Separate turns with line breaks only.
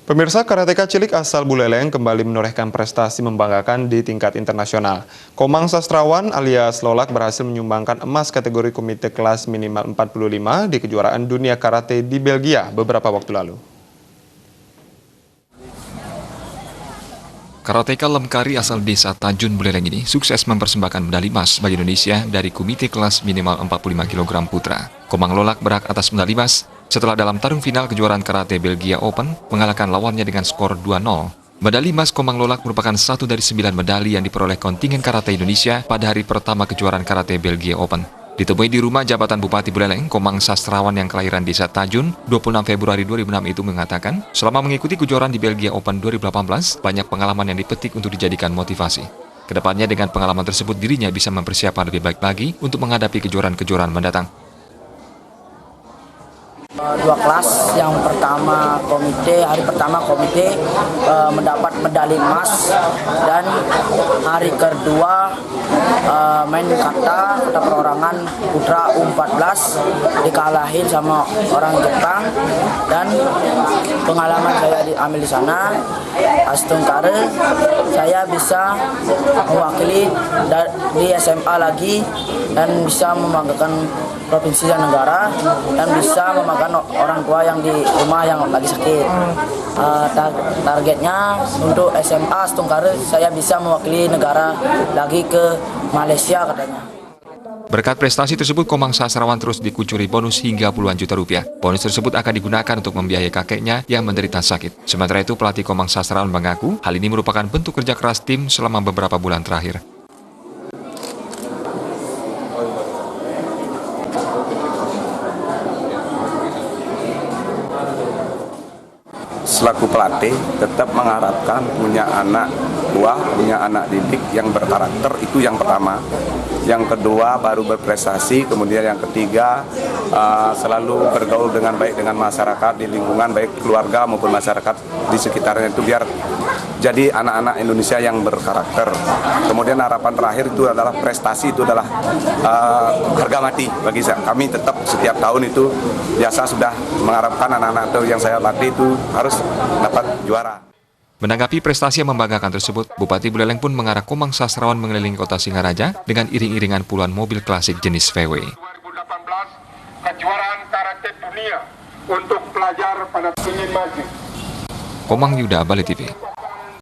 Pemirsa, karateka cilik asal Buleleng kembali menorehkan prestasi membanggakan di tingkat internasional. Komang Sastrawan alias Lolak berhasil menyumbangkan emas kategori komite kelas minimal 45 di kejuaraan dunia karate di Belgia beberapa waktu lalu.
Karateka Lemkari asal desa Tajun Buleleng ini sukses mempersembahkan medali emas bagi Indonesia dari komite kelas minimal 45 kg putra. Komang Lolak berhak atas medali emas setelah dalam tarung final kejuaraan karate Belgia Open mengalahkan lawannya dengan skor 2-0. Medali emas Komang Lolak merupakan satu dari 9 medali yang diperoleh kontingen karate Indonesia pada hari pertama kejuaraan karate Belgia Open. Ditemui di rumah jabatan Bupati Buleleng, Komang Sastrawan yang kelahiran desa Tajun 26 Februari 2006 itu mengatakan, selama mengikuti kejuaraan di Belgia Open 2018, banyak pengalaman yang dipetik untuk dijadikan motivasi. Kedepannya dengan pengalaman tersebut dirinya bisa mempersiapkan lebih baik lagi untuk menghadapi kejuaraan-kejuaraan mendatang.
Dua kelas, yang pertama hari pertama komite mendapat medali emas, dan hari kedua main kata perorangan putra U14 dikalahin sama orang Jepang, dan pengalaman saya diambil di sana Astungkare, saya bisa mewakili di SMA lagi dan bisa membanggakan provinsi dan negara, dan bisa membanggakan orang tua yang di rumah yang lagi sakit. Targetnya untuk SMA Astungkare saya bisa mewakili negara lagi ke Malaysia katanya.
Berkat prestasi tersebut, Komang Sastrawan terus dikucuri bonus hingga puluhan juta rupiah. Bonus tersebut akan digunakan untuk membiayai kakeknya yang menderita sakit. Sementara itu, pelatih Komang Sastrawan mengaku hal ini merupakan bentuk kerja keras tim selama beberapa bulan terakhir.
Selaku pelatih tetap mengharapkan punya anak buah, punya anak didik yang berkarakter, itu yang pertama. Yang kedua baru berprestasi, kemudian yang ketiga selalu bergaul dengan baik dengan masyarakat di lingkungan, baik keluarga maupun masyarakat di sekitarnya, itu biar jadi anak-anak Indonesia yang berkarakter. Kemudian harapan terakhir itu adalah prestasi, itu adalah harga mati bagi kami. Tetap setiap tahun itu biasa sudah mengharapkan anak-anak yang saya latih itu harus dapat juara.
Menanggapi prestasi yang membanggakan tersebut, Bupati Buleleng pun mengarah Komang Sastrawan mengelilingi kota Singaraja dengan iring-iringan puluhan mobil klasik jenis VW.
2018 kejuaraan karate dunia untuk pelajar pada ingin maju.
Komang Yuda, Bali TV.